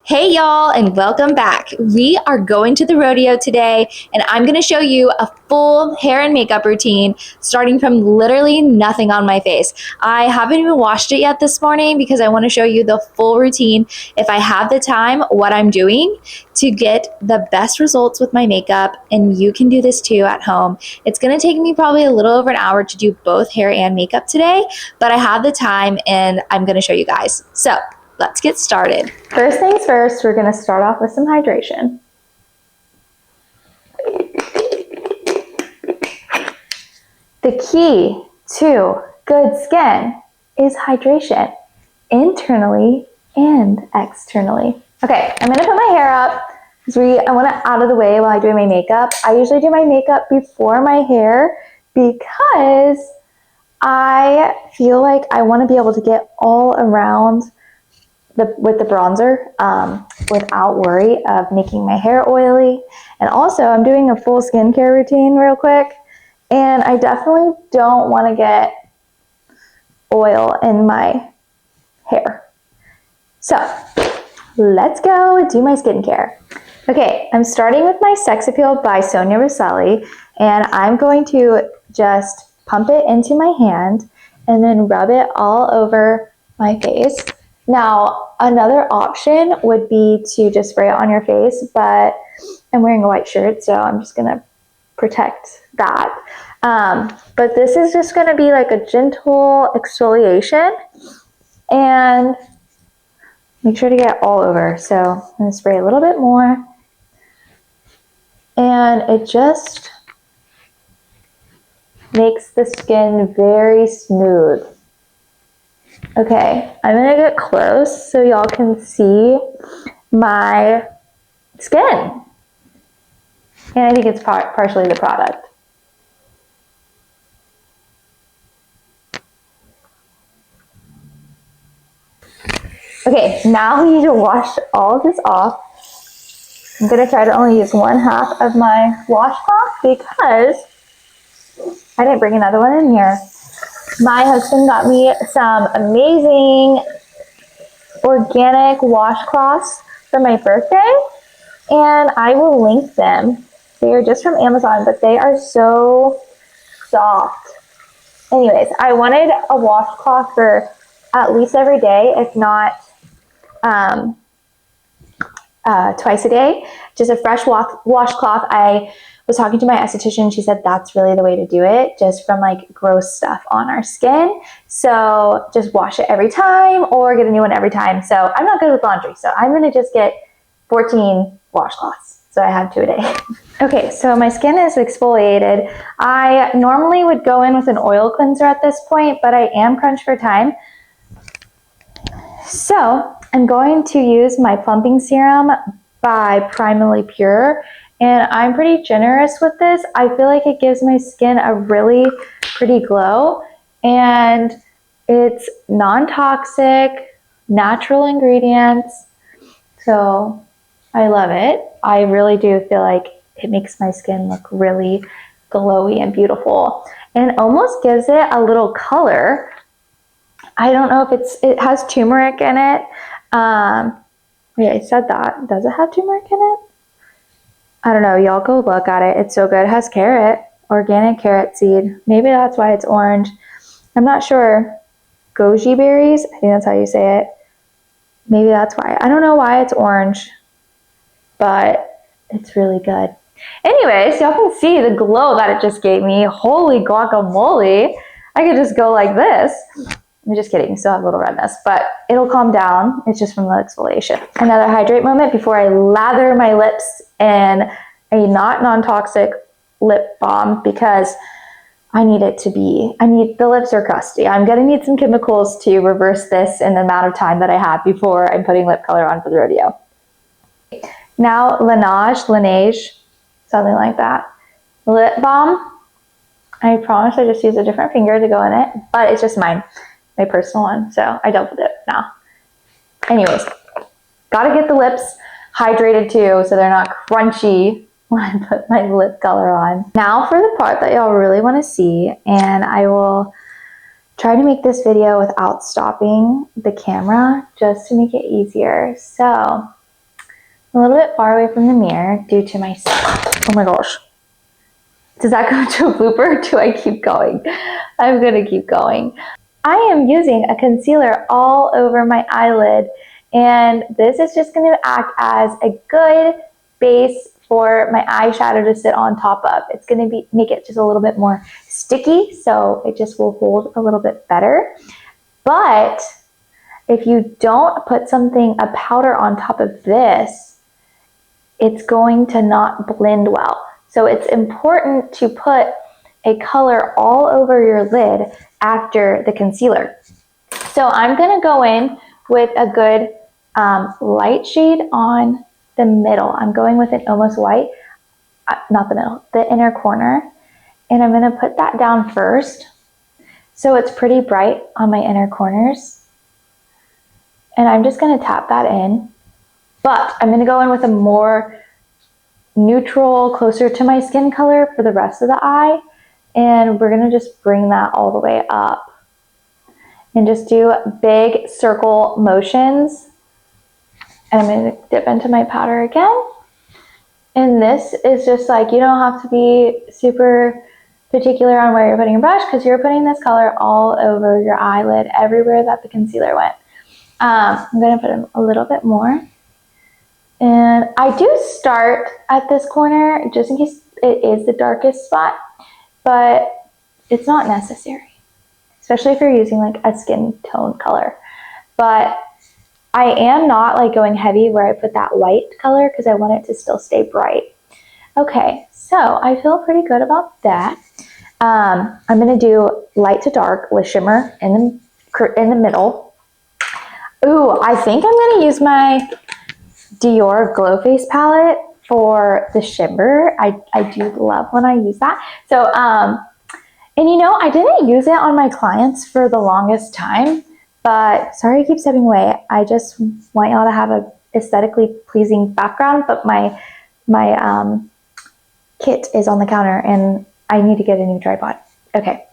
Hey y'all, and welcome back. We are going to the rodeo today, and I'm going to show you a full hair and makeup routine starting from literally nothing on my face. I haven't even washed it yet this morning because I want to show you the full routine, if I have the time, what I'm doing to get the best results with my makeup, and you can do this too at home. It's going to take me probably a little over an hour to do both hair and makeup today, but I have the time and I'm going to show you guys. So let's get started. First things first, we're going to start off with some hydration. The key to good skin is hydration, internally and externally. Okay, I'm going to put my hair up because I want it out of the way while I do my makeup. I usually do my makeup before my hair because I feel like I want to be able to get all around with the bronzer without worry of making my hair oily. And also I'm doing a full skincare routine real quick, and I definitely don't want to get oil in my hair. So let's go do my skincare. Okay, I'm starting with my Sex Appeal by Sonia Rosselli, and I'm going to just pump it into my hand and then rub it all over my face. Now, another option would be to just spray it on your face, but I'm wearing a white shirt, so I'm just going to protect that. But this is just going to be like a gentle exfoliation, and make sure to get all over. So I'm going to spray a little bit more, and it just makes the skin very smooth. Okay, I'm gonna get close so y'all can see my skin. And I think it's partially the product. Okay, now we need to wash all of this off. I'm gonna try to only use 1/2 of my washcloth because I didn't bring another one in here. My husband got me some amazing organic washcloths for my birthday, and I will link them. They are just from Amazon, but they are so soft. Anyways, I wanted a washcloth for at least every day, if not twice a day. Just a fresh washcloth. I was talking to my esthetician. She said that's really the way to do it, just from like gross stuff on our skin. So just wash it every time or get a new one every time. So I'm not good with laundry, so I'm gonna just get 14 washcloths. So I have 2 a day. Okay, so my skin is exfoliated. I normally would go in with an oil cleanser at this point, but I am crunched for time. So I'm going to use my plumping serum by Primally Pure, and I'm pretty generous with this. I feel like it gives my skin a really pretty glow, and it's non-toxic, natural ingredients, so I love it. I really do feel like it makes my skin look really glowy and beautiful, and it almost gives it a little color. I don't know if it has turmeric in it. Wait, I said that. Does it have turmeric in it? I don't know. Y'all go look at it. It's so good. It has carrot, organic carrot seed. Maybe that's why it's orange. I'm not sure. Goji berries? I think that's how you say it. Maybe that's why. I don't know why it's orange, but it's really good. Anyways, y'all can see the glow that it just gave me. Holy guacamole. I could just go like this. I'm just kidding, you still have a little redness, but it'll calm down. It's just from the exfoliation. Another hydrate moment before I lather my lips in a non-toxic lip balm, because the lips are crusty. I'm gonna need some chemicals to reverse this in the amount of time that I have before I'm putting lip color on for the rodeo. Now, Laneige, something like that. Lip balm. I promise I just use a different finger to go in it, but it's just mine. My personal one, so I doubled it now. Anyways, gotta get the lips hydrated too, so they're not crunchy when I put my lip color on. Now for the part that y'all really want to see, and I will try to make this video without stopping the camera just to make it easier. So a little bit far away from the mirror due to my, oh my gosh. Does that go to a blooper or do I keep going? I'm gonna keep going. I am using a concealer all over my eyelid, and this is just gonna act as a good base for my eyeshadow to sit on top of. It's gonna make it just a little bit more sticky, so it just will hold a little bit better. But if you don't put a powder on top of this, it's going to not blend well. So it's important to put a color all over your lid after the concealer. So I'm gonna go in with a good light shade on the middle. I'm going with an almost white, not the middle, the inner corner. And I'm gonna put that down first. So it's pretty bright on my inner corners. And I'm just gonna tap that in. But I'm gonna go in with a more neutral, closer to my skin color for the rest of the eye. And we're gonna just bring that all the way up. And just do big circle motions. And I'm gonna dip into my powder again. And this is just like, you don't have to be super particular on where you're putting your brush because you're putting this color all over your eyelid, everywhere that the concealer went. I'm gonna put in a little bit more. And I do start at this corner just in case it is the darkest spot, but it's not necessary, especially if you're using like a skin tone color. But I am not like going heavy where I put that white color because I want it to still stay bright. Okay, so I feel pretty good about that. I'm gonna do light to dark with shimmer in the middle. Ooh, I think I'm gonna use my Dior Glow Face palette for the shimmer. I do love when I use that. So, and you know, I didn't use it on my clients for the longest time, but sorry I keep stepping away. I just want y'all to have a aesthetically pleasing background, but my kit is on the counter and I need to get a new tripod. Okay,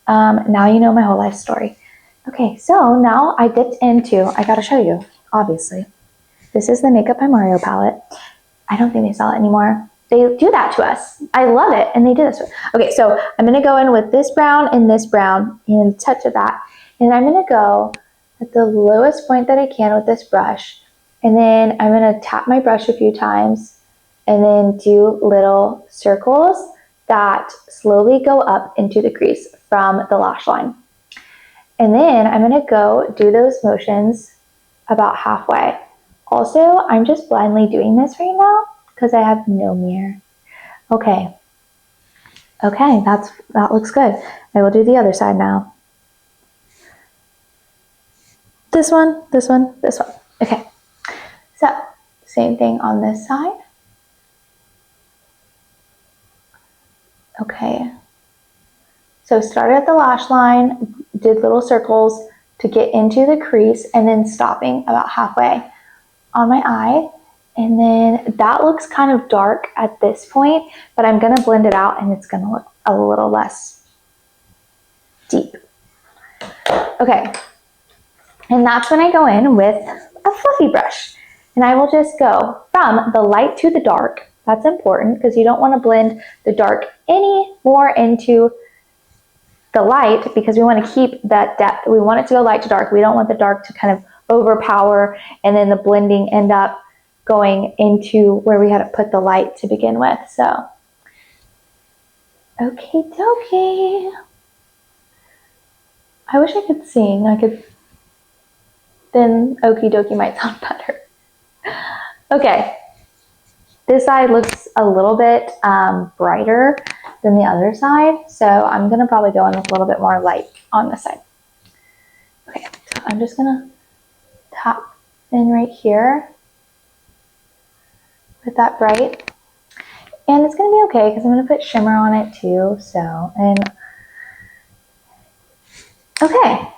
now you know my whole life story. Okay, so now I dipped into, I gotta show you, obviously. This is the Makeup by Mario palette. I don't think they sell it anymore. They do that to us. I love it, and they do this. Okay, so I'm gonna go in with this brown and a touch of that. And I'm gonna go at the lowest point that I can with this brush. And then I'm gonna tap my brush a few times and then do little circles that slowly go up into the crease from the lash line. And then I'm gonna go do those motions about halfway. Also, I'm just blindly doing this right now because I have no mirror. Okay, that looks good. I will do the other side now. This one. Okay, so same thing on this side. Okay, so started at the lash line, did little circles to get into the crease, and then stopping about halfway on my eye. And then that looks kind of dark at this point, but I'm gonna blend it out and it's gonna look a little less deep. Okay, and that's when I go in with a fluffy brush. And I will just go from the light to the dark. That's important because you don't wanna blend the dark any more into the light because we wanna keep that depth. We want it to go light to dark. We don't want the dark to kind of overpower and then the blending end up going into where we had to put the light to begin with. So, okay dokie. I wish I could sing. Then okie dokie might sound better. Okay, this side looks a little bit brighter than the other side, so I'm gonna probably go in with a little bit more light on this side. Okay, so I'm just gonna tap in right here with that bright. And it's gonna be okay because I'm gonna put shimmer on it too, so, and okay.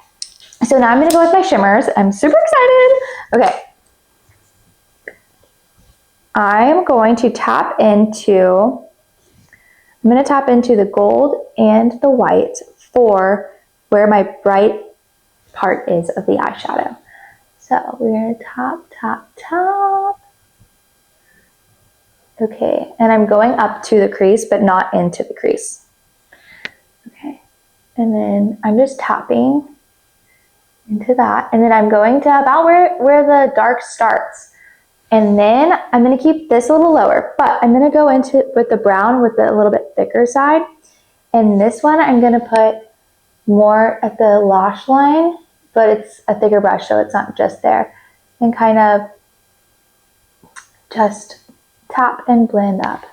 So now I'm gonna go with my shimmers. I'm super excited. Okay. I'm going to tap into the gold and the white for where my bright part is of the eyeshadow. So we're gonna tap, tap, tap. Okay, and I'm going up to the crease, but not into the crease. Okay, and then I'm just tapping into that. And then I'm going to about where the dark starts. And then I'm gonna keep this a little lower, but I'm gonna go into it with the brown with the a little bit thicker side. And this one I'm gonna put more at the lash line, but it's a thicker brush, so it's not just there. And kind of just tap and blend up.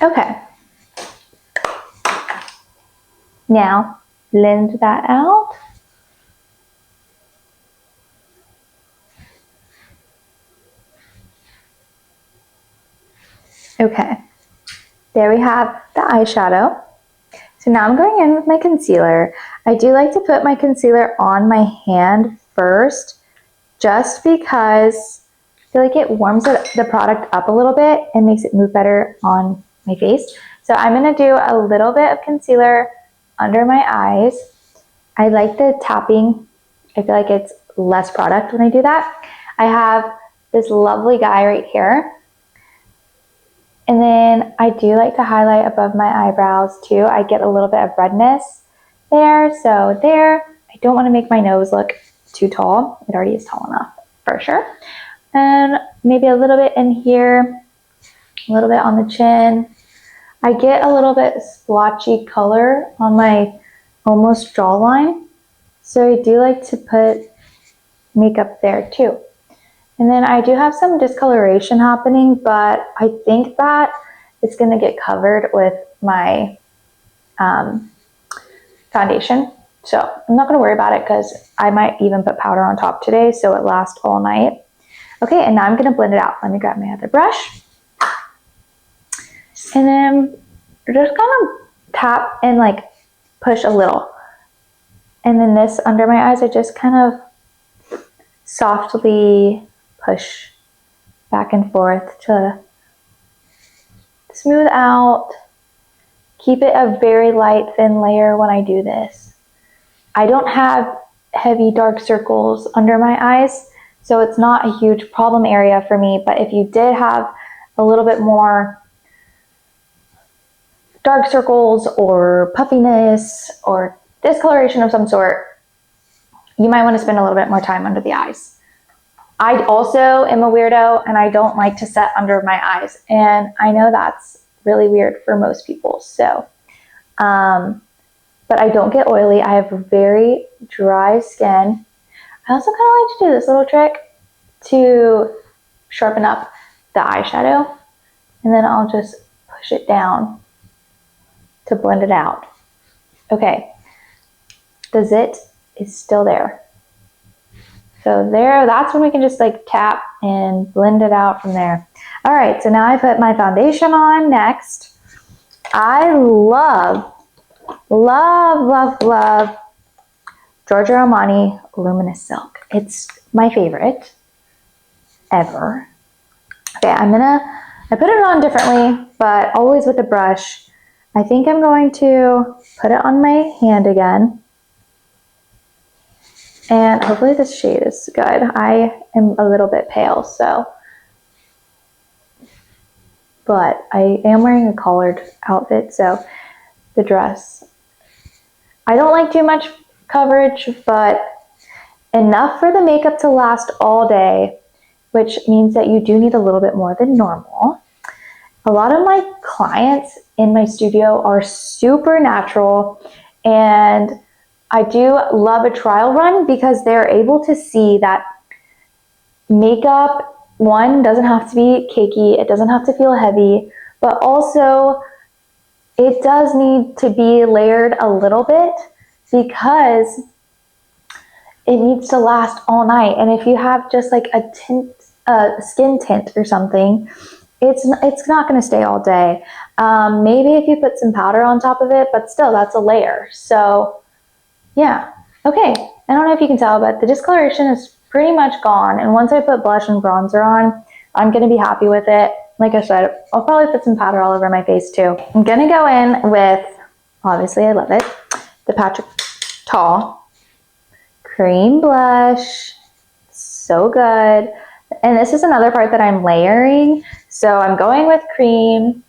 Okay. Now, blend that out. Okay. There we have the eyeshadow. So now I'm going in with my concealer. I do like to put my concealer on my hand first, just because I feel like it warms the product up a little bit and makes it move better on my face. So I'm gonna do a little bit of concealer under my eyes. I like the tapping. I feel like it's less product when I do that. I have this lovely guy right here. And then I do like to highlight above my eyebrows too. I get a little bit of redness there. So there, I don't want to make my nose look too tall. It already is tall enough for sure. And maybe a little bit in here, a little bit on the chin. I get a little bit splotchy color on my almost jawline. So I do like to put makeup there too. And then I do have some discoloration happening, but I think that it's going to get covered with my foundation. So I'm not going to worry about it because I might even put powder on top today so it lasts all night. Okay, and now I'm going to blend it out. Let me grab my other brush. And then just kind of tap and like push a little. And then this under my eyes, I just kind of softly push back and forth to smooth out. Keep it a very light, thin layer when I do this. I don't have heavy dark circles under my eyes, so it's not a huge problem area for me. But if you did have a little bit more dark circles or puffiness or discoloration of some sort, you might want to spend a little bit more time under the eyes. I also am a weirdo and I don't like to set under my eyes. And I know that's really weird for most people. So, but I don't get oily. I have very dry skin. I also kind of like to do this little trick to sharpen up the eyeshadow. And then I'll just push it down to blend it out. Okay, the zit is still there. So there, that's when we can just like tap and blend it out from there. All right, so now I put my foundation on next. I love Giorgio Armani Luminous Silk. It's my favorite ever. Okay, I put it on differently, but always with a brush. I think I'm going to put it on my hand again. And hopefully this shade is good. I am a little bit pale, but I am wearing a collared outfit, so the dress. I don't like too much coverage, but enough for the makeup to last all day, which means that you do need a little bit more than normal. A lot of my clients in my studio are super natural, and I do love a trial run because they're able to see that makeup, one, doesn't have to be cakey, it doesn't have to feel heavy, but also it does need to be layered a little bit because it needs to last all night. And if you have just like a skin tint or something, it's not going to stay all day. Maybe if you put some powder on top of it, but still that's a layer. So yeah, okay. I don't know if you can tell, but the discoloration is pretty much gone. And once I put blush and bronzer on, I'm going to be happy with it. Like I said, I'll probably put some powder all over my face too. I'm going to go in with, obviously I love it, the Patrick Tall Cream Blush. So good. And this is another part that I'm layering. So I'm going with cream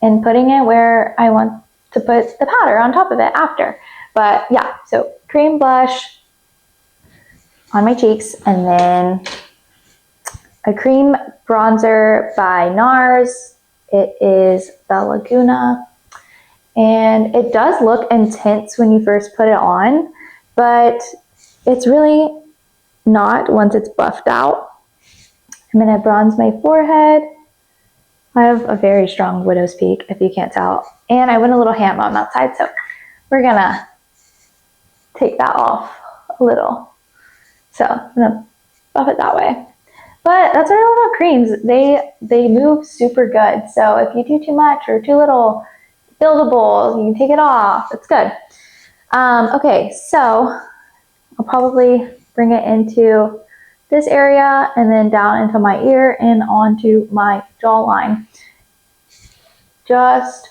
and putting it where I want to put the powder on top of it after. But yeah, so cream blush on my cheeks, and then a cream bronzer by NARS. It is the Laguna, and it does look intense when you first put it on, but it's really not once it's buffed out. I'm gonna bronze my forehead. I have a very strong widow's peak, if you can't tell, and I went a little ham on that side, so we're gonna take that off a little. So I'm gonna buff it that way. But that's what I love about creams. They move super good. So if you do too much or too little buildables, you can take it off. It's good. Okay, so I'll probably bring it into this area and then down into my ear and onto my jawline. Just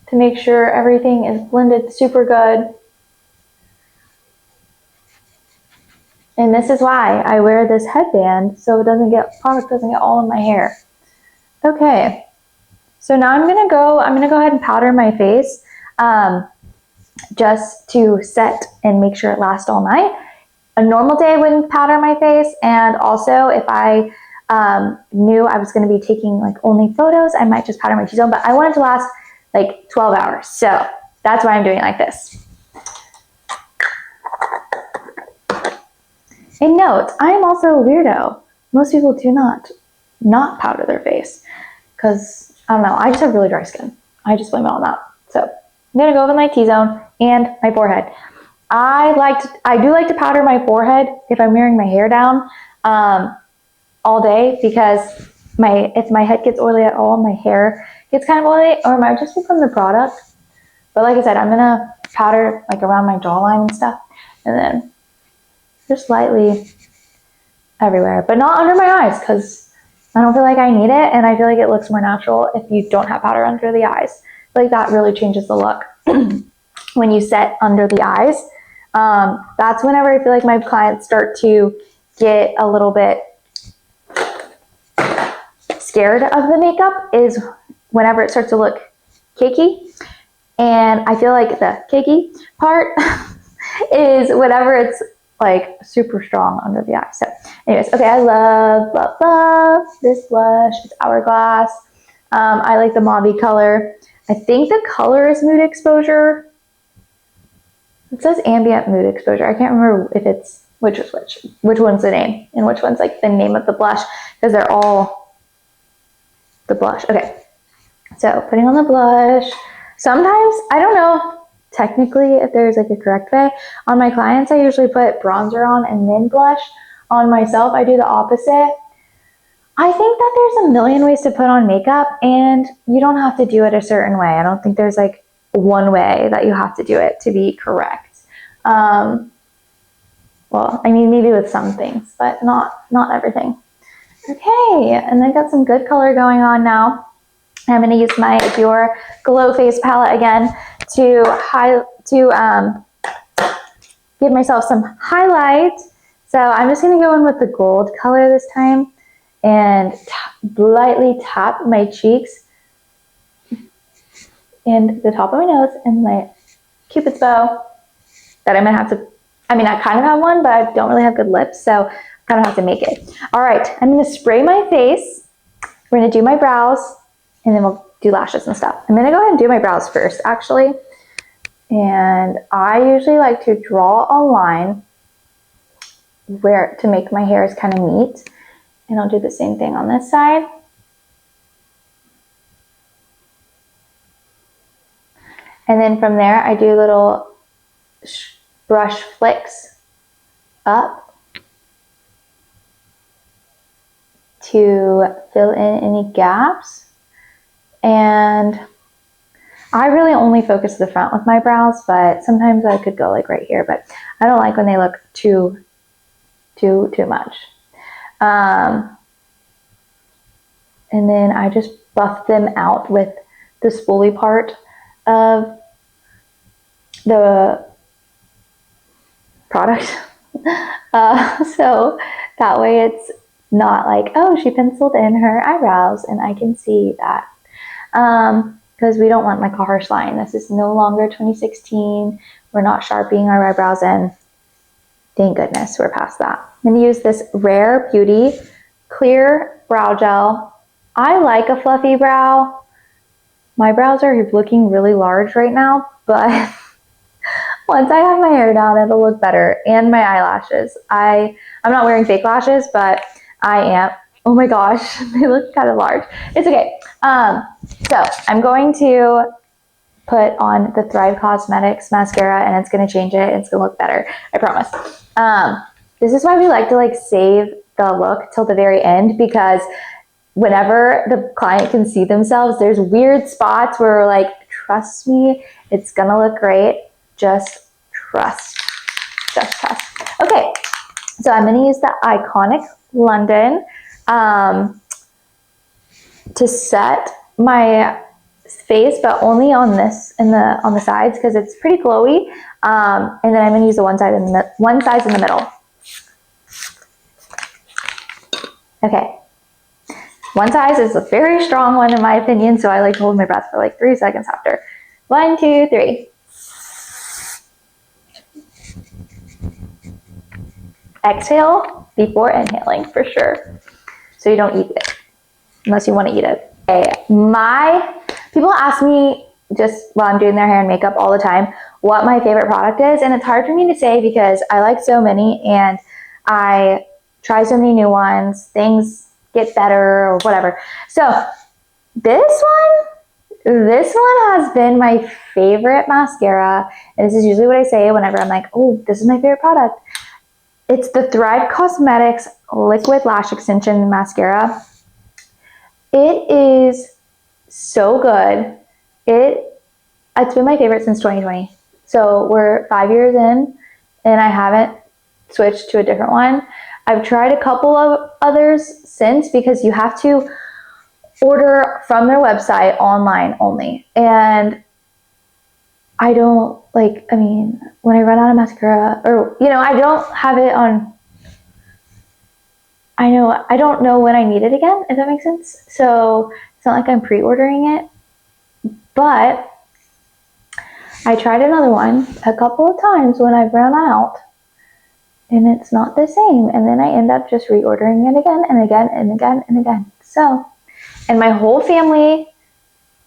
to make sure everything is blended super good. And this is why I wear this headband, so product doesn't get all in my hair. Okay, so now I'm gonna go ahead and powder my face, just to set and make sure it lasts all night. A normal day I wouldn't powder my face, and also if I knew I was gonna be taking like only photos, I might just powder my T-zone, but I want it to last like 12 hours. So that's why I'm doing it like this. And note, I am also a weirdo. Most people do not powder their face because, I don't know, I just have really dry skin. I just blame it on that. So I'm gonna go with my T-zone and my forehead. I do like to powder my forehead if I'm wearing my hair down all day, because if my head gets oily at all, my hair gets kind of oily, or it might just be from the product. But like I said, I'm gonna powder like around my jawline and stuff, and then just lightly everywhere, but not under my eyes, because I don't feel like I need it, and I feel like it looks more natural if you don't have powder under the eyes. Like that really changes the look. When you set under the eyes, that's whenever I feel like my clients start to get a little bit scared of the makeup, is whenever it starts to look cakey. And I feel like the cakey part is whenever it's like super strong under the eye. So anyways, okay, I love this blush. It's Hourglass. I like the mauve color. I think the color is Mood Exposure. It says Ambient Mood Exposure. I can't remember if it's which one's the name and which one's like the name of the blush, because they're all the blush. Okay, so putting on the blush. Sometimes, I don't know technically if there's like a correct way. On my clients, I usually put bronzer on and then blush. On myself, I do the opposite. I think that there's a million ways to put on makeup, and you don't have to do it a certain way. I don't think there's like one way that you have to do it to be correct. Well, I mean, maybe with some things, but not everything. Okay, and I got some good color going on now. I'm going to use my Dior Glow Face palette again to give myself some highlight. So I'm just going to go in with the gold color this time and lightly tap my cheeks and the top of my nose and my Cupid's bow that I'm going to have to, I mean, I kind of have one, but I don't really have good lips, so I kind of have to make it. All right, I'm going to spray my face. We're going to do my brows, and then we'll do lashes and stuff. I'm going to go ahead and do my brows first, actually. And I usually like to draw a line to make my hairs kind of neat. And I'll do the same thing on this side. And then from there, I do little brush flicks up to fill in any gaps. And I really only focus the front with my brows, but sometimes I could go like right here, but I don't like when they look too much. And then I just buff them out with the spoolie part of the product. So that way it's not like, oh, she penciled in her eyebrows and I can see that. Because we don't want like a harsh line. This is no longer 2016. We're not sharpening our eyebrows in. Thank goodness we're past that. I'm going to use this Rare Beauty Clear Brow Gel. I like a fluffy brow. My brows are looking really large right now, but once I have my hair down, it'll look better. And my eyelashes. I'm not wearing fake lashes, but I am. Oh my gosh, they look kind of large. It's okay. So I'm going to put on the Thrive Cosmetics mascara, and it's going to change it. It's going to look better. I promise. This is why we like to like save the look till the very end, because whenever the client can see themselves, there's weird spots where we're like, trust me, it's going to look great. Just trust. Just trust. Okay. So I'm going to use the Iconic London to set my face, but only on this on the sides because it's pretty glowy. And then I'm going to use the one size in the middle. Okay. One size is a very strong one in my opinion, so I like to hold my breath for like 3 seconds after. 1, 2, 3. Exhale before inhaling for sure, so you don't eat it unless you want to eat it. Okay, people ask me just while I'm doing their hair and makeup all the time what my favorite product is, and it's hard for me to say because I like so many and I try so many new ones. Things get better or whatever. So this one has been my favorite mascara, and this is usually what I say whenever I'm like, oh, this is my favorite product. It's the Thrive Cosmetics Liquid Lash Extension Mascara. It is so good. It's been my favorite since 2020. So we're 5 years in, and I haven't switched to a different one. I've tried a couple of others since because you have to order from their website online only. And I don't like, I mean, when I run out of mascara, or, you know, I don't have it on, I don't know when I need it again, if that makes sense. So it's not like I'm pre-ordering it, but I tried another one a couple of times when I've run out and it's not the same. And then I end up just reordering it again and again and again and again. So, and my whole family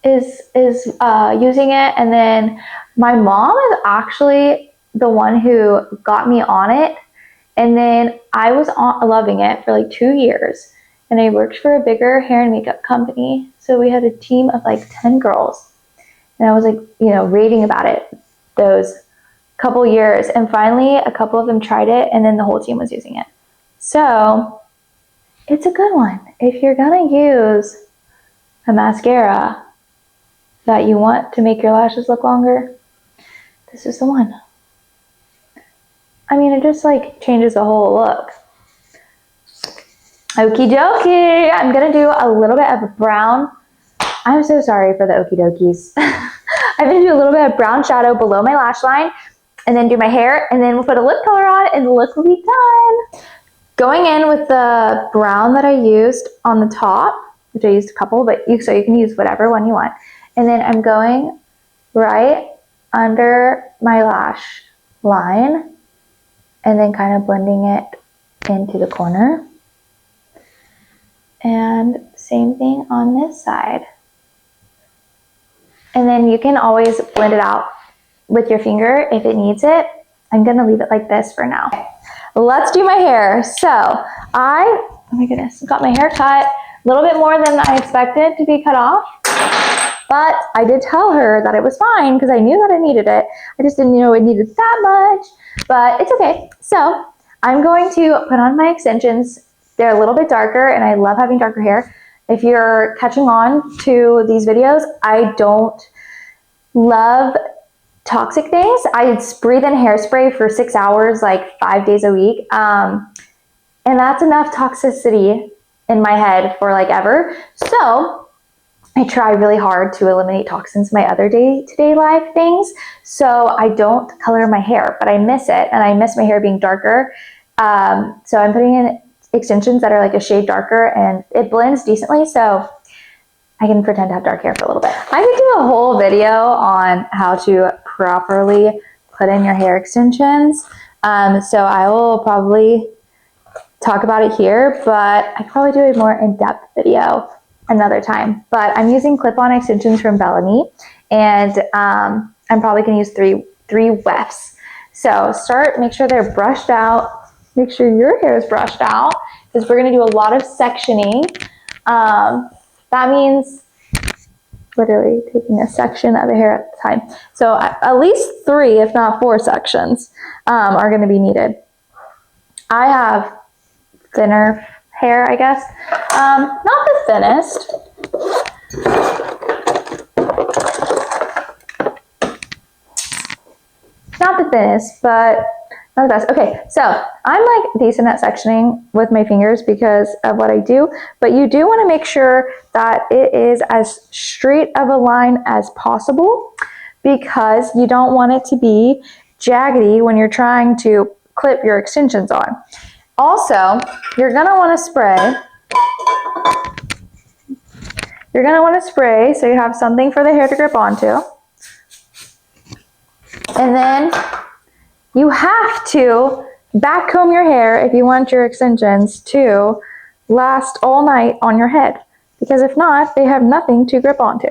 is using it. And then my mom is actually the one who got me on it. And then I was loving it for like 2 years. And I worked for a bigger hair and makeup company. So we had a team of like 10 girls. And I was like, you know, raving about it those couple years. And finally, a couple of them tried it. And then the whole team was using it. So it's a good one. If you're going to use a mascara that you want to make your lashes look longer, this is the one. I mean, it just like changes the whole look. Okie dokie. I'm going to do a little bit of brown. I'm so sorry for the okie dokies. I'm going to do a little bit of brown shadow below my lash line and then do my hair, and then we'll put a lip color on and the look will be done. Going in with the brown that I used on the top, which I used a couple, but so you can use whatever one you want. And then I'm going right under my lash line and then kind of blending it into the corner. And same thing on this side. And then you can always blend it out with your finger if it needs it. I'm gonna leave it like this for now. Let's do my hair. So oh my goodness, got my hair cut a little bit more than I expected to be cut off. But I did tell her that it was fine because I knew that I needed it. I just didn't know it needed that much, but it's okay. So I'm going to put on my extensions. They're a little bit darker and I love having darker hair. If you're catching on to these videos, I don't love toxic things. I breathe in hairspray for 6 hours, like 5 days a week. And that's enough toxicity in my head for like ever. So I try really hard to eliminate toxins in my other day-to-day life things, so I don't color my hair, but I miss it, and I miss my hair being darker. So I'm putting in extensions that are like a shade darker, and it blends decently, so I can pretend to have dark hair for a little bit. I could do a whole video on how to properly put in your hair extensions, so I will probably talk about it here, but I could probably do a more in-depth video another time. But I'm using clip-on extensions from Bellamy, and I'm probably going to use three wefts. So make sure they're brushed out. Make sure your hair is brushed out, because we're going to do a lot of sectioning. That means literally taking a section of the hair at a time. So at least 3, if not 4 sections are going to be needed. I have thinner hair, I guess. Not the thinnest. Not the thinnest, but not the best. Okay, so I'm like decent at sectioning with my fingers because of what I do, but you do want to make sure that it is as straight of a line as possible, because you don't want it to be jaggedy when you're trying to clip your extensions on. Also, you're going to want to spray. You're going to want to spray so you have something for the hair to grip onto. And then you have to back comb your hair if you want your extensions to last all night on your head, because if not, they have nothing to grip onto.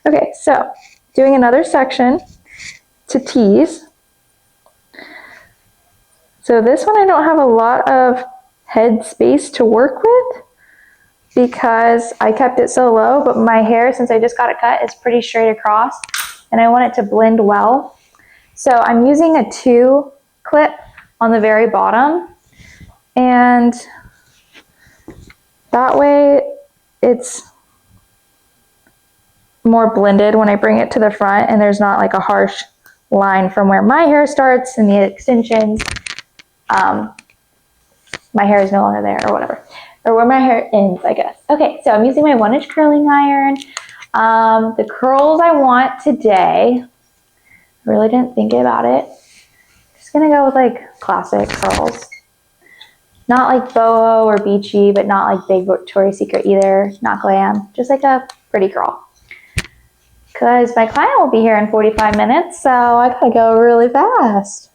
Okay, so doing another section to tease. So this one I don't have a lot of head space to work with because I kept it so low, but my hair, since I just got it cut, is pretty straight across, and I want it to blend well. So I'm using a 2 clip on the very bottom, and that way it's more blended when I bring it to the front, and there's not like a harsh line from where my hair starts and the extensions. My hair is no longer there, or whatever, or where my hair ends, I guess. Okay, so I'm using my 1-inch curling iron. The curls I want today, I really didn't think about it. Just gonna go with like classic curls. Not like boho or beachy, but not like big Victoria's Secret either. Not glam, just like a pretty curl. Because my client will be here in 45 minutes, so I gotta go really fast.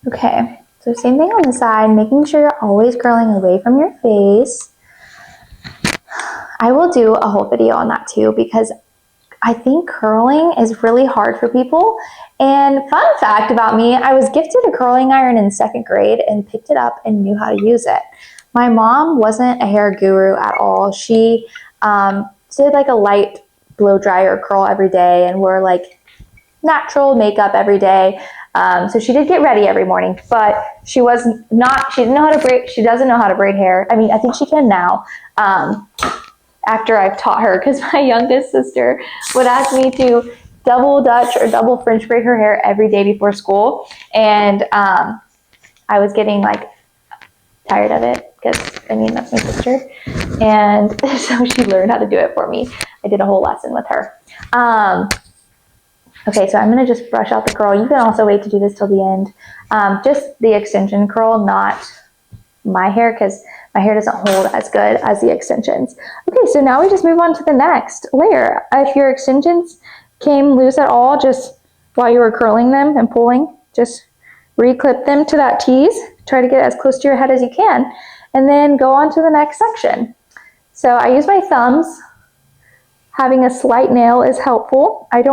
Okay, so same thing on the side, making sure you're always curling away from your face. I will do a whole video on that too, because I think curling is really hard for people. And fun fact about me, I was gifted a curling iron in 2nd grade and picked it up and knew how to use it. My mom wasn't a hair guru at all. She did like a light blow dry or curl every day and wore like natural makeup every day. So she did get ready every morning, but she didn't know how to braid. She doesn't know how to braid hair. I mean, I think she can now. After I've taught her, because my youngest sister would ask me to double Dutch or double French braid her hair every day before school, and I was getting like tired of it, because I mean, that's my sister, and so she learned how to do it for me. I did a whole lesson with her. Okay, so I'm going to just brush out the curl. You can also wait to do this till the end. Just the extension curl, not my hair, because my hair doesn't hold as good as the extensions. Okay, so now we just move on to the next layer. If your extensions came loose at all just while you were curling them and pulling, just re-clip them to that tease. Try to get as close to your head as you can, and then go on to the next section. So I use my thumbs. Having a slight nail is helpful. I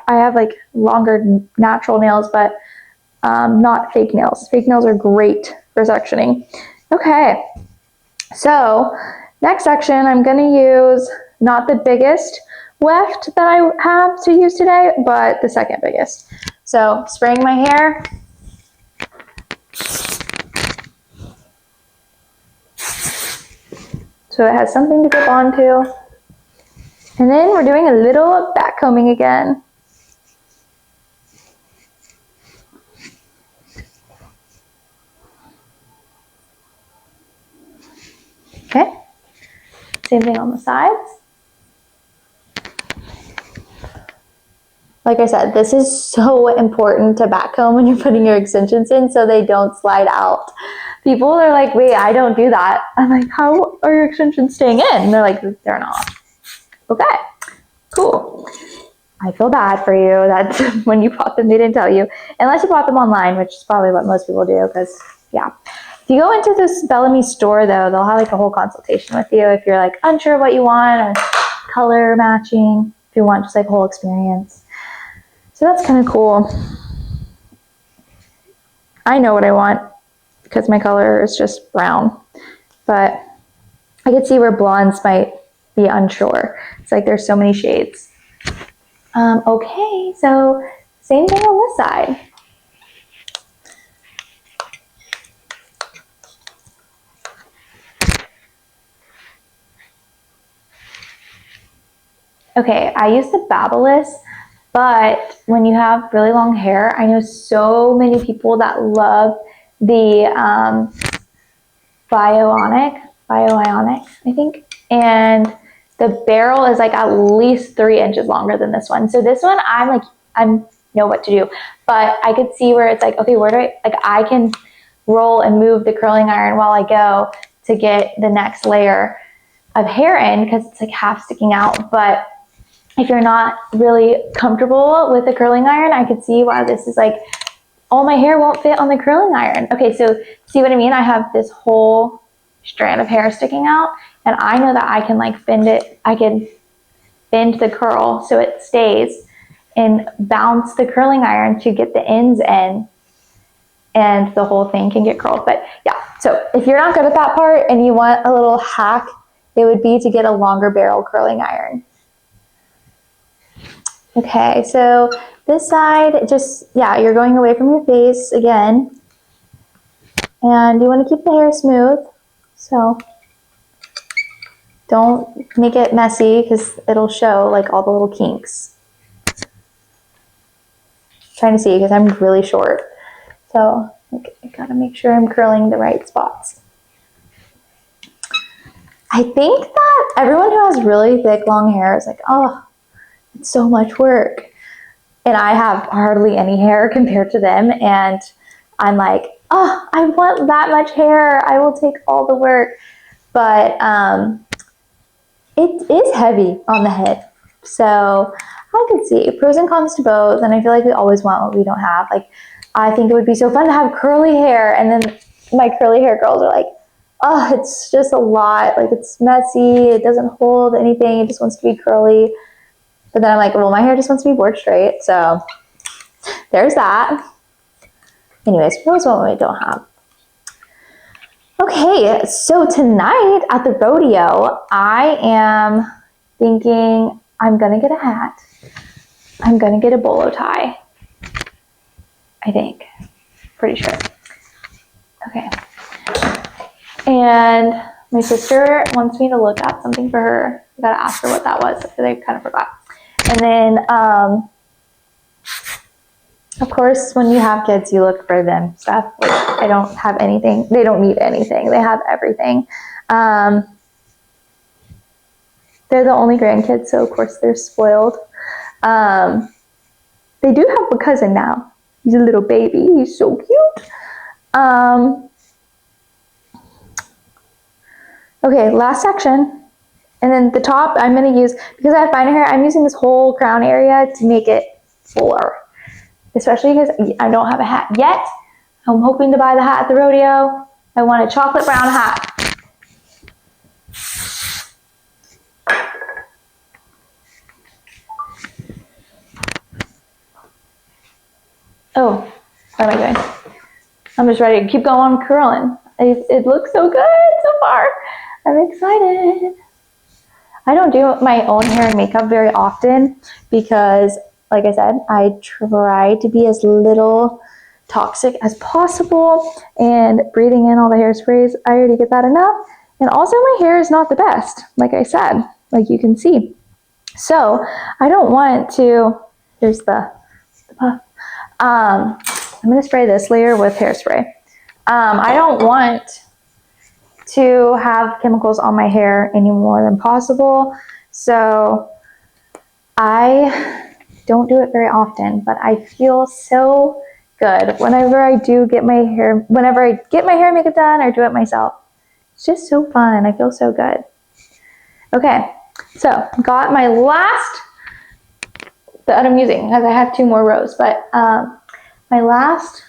have like longer natural nails, but not fake nails. Fake nails are great for sectioning. Okay, so next section, I'm gonna use not the biggest weft that I have to use today, but the 2nd biggest. So spraying my hair. So it has something to grip onto. And then we're doing a little back combing again. Okay. Same thing on the sides. Like I said, this is so important to backcomb when you're putting your extensions in so they don't slide out. People are like, wait, I don't do that. I'm like, how are your extensions staying in? And they're like, they're not. Okay, cool. I feel bad for you that when you bought them, they didn't tell you. Unless you bought them online, which is probably what most people do, because, yeah. If you go into this Bellamy store, though, they'll have like a whole consultation with you if you're like unsure what you want or color matching, if you want just like whole experience. So that's kind of cool. I know what I want because my color is just brown, but I could see where blondes might be unsure. It's like there's so many shades. Okay, so same thing on this side. Okay, I use the Babyliss, but when you have really long hair, I know so many people that love the Bioionic, I think, and the barrel is like at least 3 inches longer than this one. So this one, I know what to do, but I could see where it's like, okay, where do I can roll and move the curling iron while I go to get the next layer of hair in because it's like half sticking out. But if you're not really comfortable with the curling iron, I could see why this is like, all my hair won't fit on the curling iron. Okay, so see what I mean? I have this whole strand of hair sticking out, and I know that I can like bend it. I can bend the curl so it stays and bounce the curling iron to get the ends in, and the whole thing can get curled. But yeah, so if you're not good at that part and you want a little hack, it would be to get a longer barrel curling iron. Okay, so this side, just, yeah, you're going away from your face again. And you want to keep the hair smooth. So don't make it messy because it'll show like all the little kinks. Trying to see because I'm really short. So I gotta make sure I'm curling the right spots. I think that everyone who has really thick, long hair is like, oh, it's so much work. And I have hardly any hair compared to them. And I'm like, oh, I want that much hair. I will take all the work. But it is heavy on the head. So I could see pros and cons to both. And I feel like we always want what we don't have. Like, I think it would be so fun to have curly hair. And then my curly hair girls are like, oh, it's just a lot. Like, it's messy. It doesn't hold anything. It just wants to be curly. But then I'm like, well, my hair just wants to be bored straight. So there's that. Anyways, pros want what we don't have. Okay, so tonight at the rodeo, I am thinking I'm going to get a hat. I'm going to get a bolo tie. I think. Pretty sure. Okay. And my sister wants me to look at something for her. I gotta ask her what that was because I kind of forgot. And then, of course, when you have kids, you look for them stuff. Like, I don't have anything. They don't need anything. They have everything. They're the only grandkids, so of course they're spoiled. They do have a cousin now. He's a little baby. He's so cute. Okay, last section. And then the top, I'm going to use, because I have finer hair, I'm using this whole crown area to make it fuller. Especially because I don't have a hat yet. I'm hoping to buy the hat at the rodeo. I want a chocolate brown hat. Oh, what am I doing? I'm just ready to keep going curling. It looks so good so far. I'm excited. I don't do my own hair and makeup very often because, like I said, I try to be as little toxic as possible, and breathing in all the hairsprays, I already get that enough. And also my hair is not the best, like I said, like you can see. So I don't want to, here's the puff. I'm going to spray this layer with hairspray. I don't want to have chemicals on my hair any more than possible. So I don't do it very often, but I feel so good whenever I get my hair makeup done or do it myself. It's just so fun. I feel so good. Okay, so got my last that I'm using, because I have 2 more rows, but my last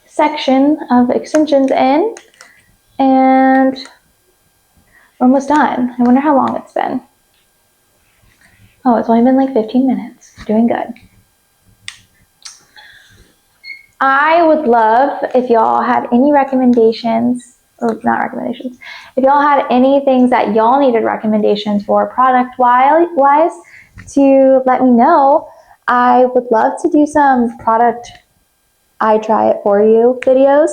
section of extensions in, and we're almost done. I wonder how long it's been. Oh, it's only been like 15 minutes. Doing good. I would love if y'all had any recommendations, or not recommendations, if y'all had any things that y'all needed recommendations for product-wise, to let me know. I would love to do some product I try it for you videos.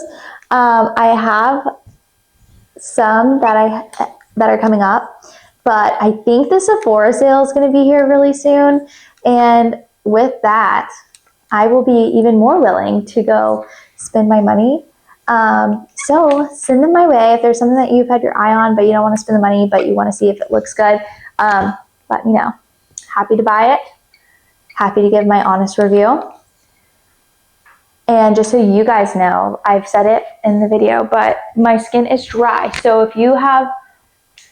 I have some that are coming up, but I think the Sephora sale is going to be here really soon, and with that, I will be even more willing to go spend my money. So send them my way. If there's something that you've had your eye on, but you don't want to spend the money, but you want to see if it looks good, let me know. Happy to buy it. Happy to give my honest review. And just so you guys know, I've said it in the video, but my skin is dry. So if you have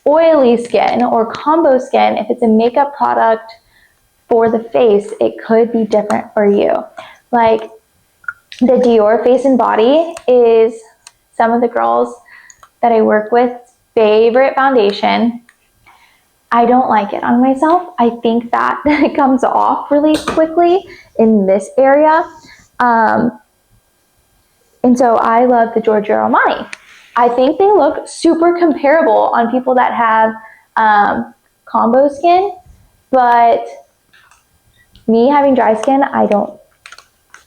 oily skin or combo skin, if it's a makeup product for the face, it could be different for you. Like the Dior Face and Body is some of the girls that I work with favorite foundation. I don't like it on myself. I think that it comes off really quickly in this area. And so I love the Giorgio Armani. I think they look super comparable on people that have combo skin, but me having dry skin,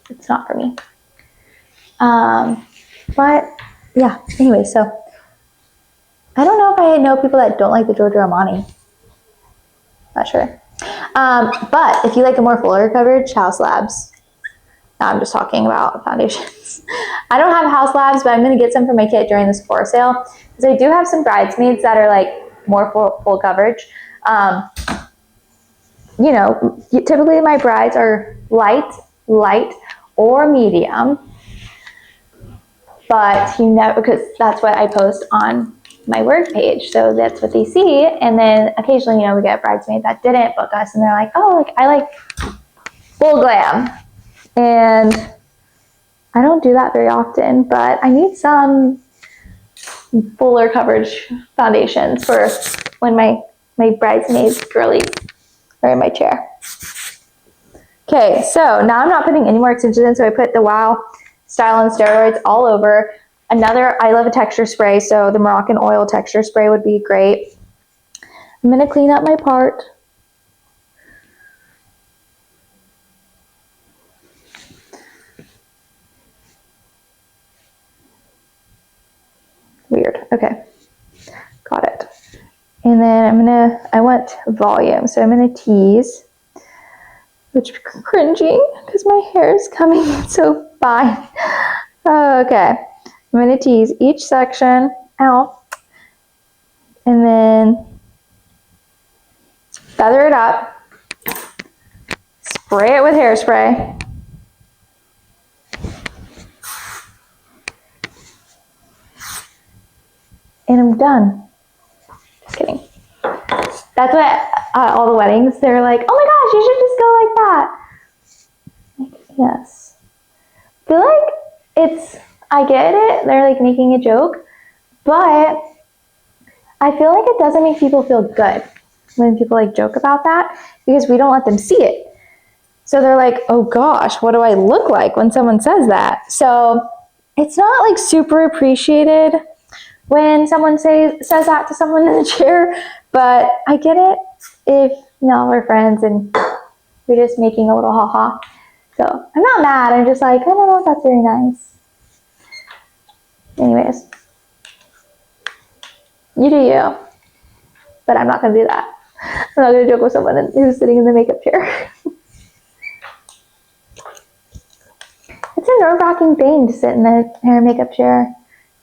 it's not for me. But yeah, anyway, so I don't know if I know people that don't like the Giorgio Armani. Not sure. But if you like a more fuller coverage, House Labs. Now I'm just talking about foundations. I don't have House Labs, but I'm going to get some for my kit during the Sephora sale, because I do have some bridesmaids that are like more full coverage. You know, typically my brides are light, or medium, but you know, because that's what I post on my work page, so that's what they see. And then occasionally, you know, we get a bridesmaid that didn't book us, and they're like, oh, like I like full glam, and I don't do that very often, but I need some fuller coverage foundations for when my bridesmaids girlies are in my chair. Okay, so now I'm not putting any more extensions in, so I put the Wow Style on Steroids all over. I love a texture spray, so the Moroccan Oil texture spray would be great. I'm going to clean up my part. Weird. Okay, got it. And then I want volume, so I'm going to tease, which is cringy because my hair is coming in so fine. Okay, I'm going to tease each section out, and then feather it up, spray it with hairspray, and I'm done. Just kidding. That's what all the weddings, they're like, oh my gosh, you should just go like that. Like, yes. I feel like I get it, they're like making a joke, but I feel like it doesn't make people feel good when people like joke about that, because we don't let them see it. So they're like, oh gosh, what do I look like when someone says that? So it's not like super appreciated when someone says that to someone in the chair, but I get it if, you know, we're friends and we're just making a little ha-ha. So I'm not mad, I'm just like, I don't know if that's very nice. Anyways, you do you, but I'm not going to do that. I'm not going to joke with someone who's sitting in the makeup chair. It's a nerve-wracking thing to sit in the hair and makeup chair.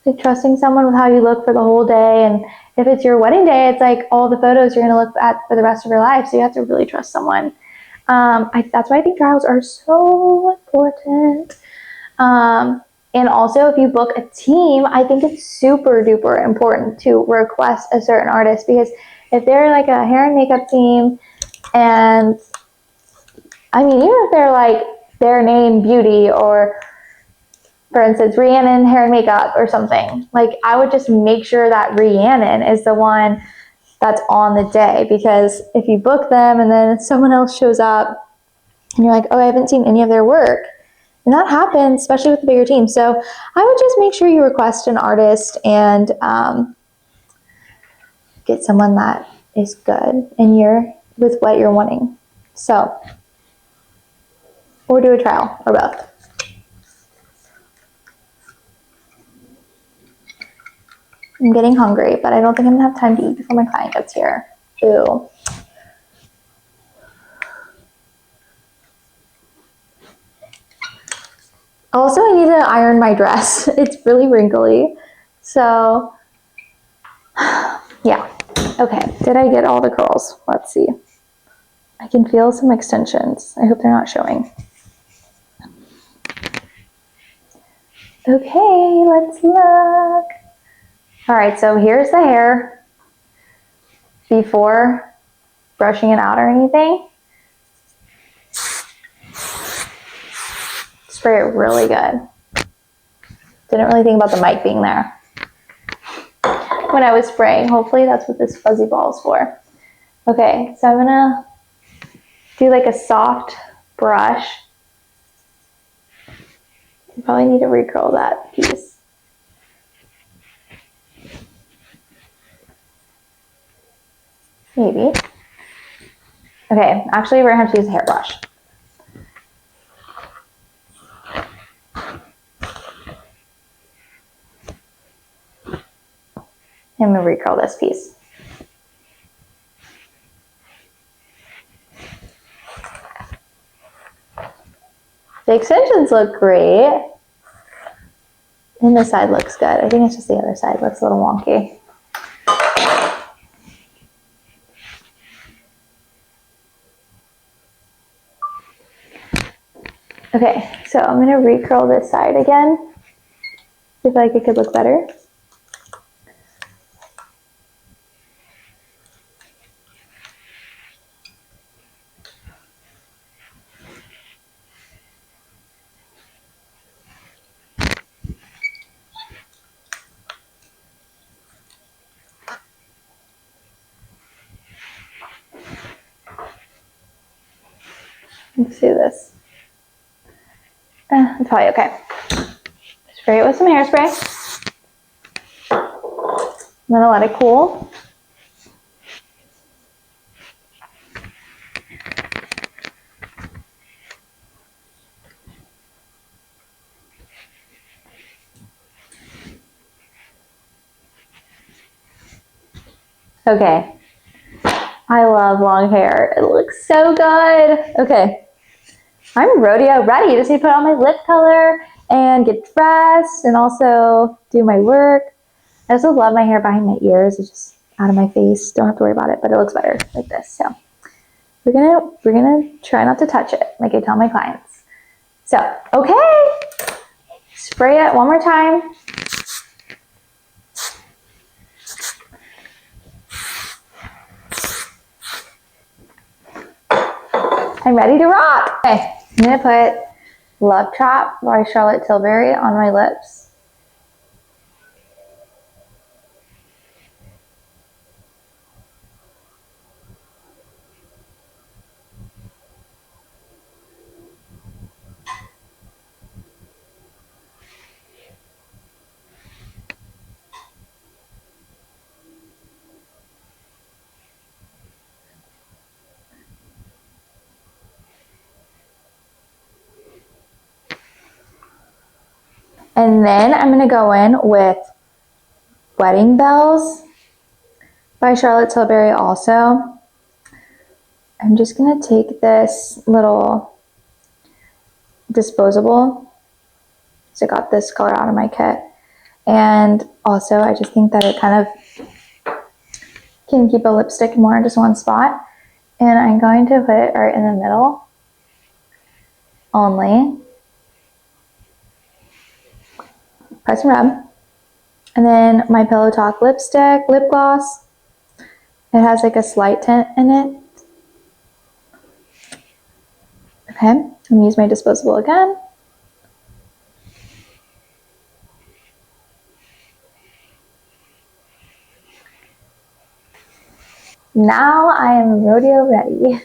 like trusting someone with how you look for the whole day. And if it's your wedding day, it's like all the photos you're going to look at for the rest of your life. So you have to really trust someone. That's why I think trials are so important. And also, if you book a team, I think it's super duper important to request a certain artist, because if they're like a hair and makeup team, and I mean, even if they're like their name Beauty, or for instance, Rhiannon hair and makeup or something, like I would just make sure that Rhiannon is the one that's on the day, because if you book them and then someone else shows up and you're like, oh, I haven't seen any of their work, and that happens, especially with the bigger team. So I would just make sure you request an artist and get someone that is good and with what you're wanting. So, or do a trial, or both. I'm getting hungry, but I don't think I'm gonna have time to eat before my client gets here. Ooh. Also, I need to iron my dress. It's really wrinkly. So, yeah. Okay, did I get all the curls? Let's see. I can feel some extensions. I hope they're not showing. Okay, let's look. All right, so here's the hair before brushing it out or anything. Spray it really good. Didn't really think about the mic being there when I was spraying. Hopefully that's what this fuzzy ball is for. Okay, so I'm gonna do like a soft brush. You probably need to recurl that piece. Maybe. Okay, actually we're gonna have to use a hairbrush. I'm gonna recurl this piece. The extensions look great. And this side looks good. I think it's just the other side looks a little wonky. Okay, so I'm gonna recurl this side again. I feel like it could look better. Let's do this. It's probably okay. Spray it with some hairspray. I'm gonna let it cool. Okay. I love long hair. It looks so good. Okay. I'm rodeo ready. Just need to put on my lip color and get dressed and also do my work. I also love my hair behind my ears. It's just out of my face. Don't have to worry about it, but it looks better like this. So we're gonna try not to touch it, like I tell my clients. So, okay. Spray it one more time. I'm ready to rock. Okay, I'm gonna put Love Trap by Charlotte Tilbury on my lips. And then I'm gonna go in with Wedding Bells by Charlotte Tilbury also. I'm just gonna take this little disposable, so I got this color out of my kit, And also, I just think that it kind of can keep a lipstick more in just one spot. And I'm going to put it right in the middle only. Press and rub. And then my Pillow Talk lipstick, lip gloss. It has like a slight tint in it. Okay, I'm gonna use my disposable again. Now I am rodeo ready.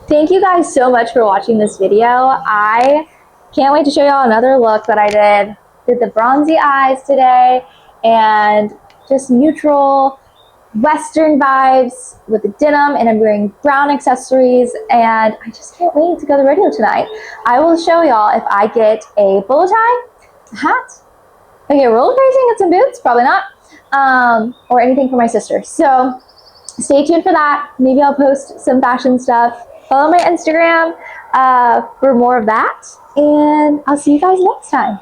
Thank you guys so much for watching this video. I can't wait to show y'all another look that I did. Did the bronzy eyes today and just neutral Western vibes with the denim, and I'm wearing brown accessories, and I just can't wait to go to the rodeo tonight. I will show y'all if I get a bow tie, a hat, okay, roller crazing, get some boots, probably not, or anything for my sister. So stay tuned for that. Maybe I'll post some fashion stuff. Follow my Instagram for more of that, and I'll see you guys next time.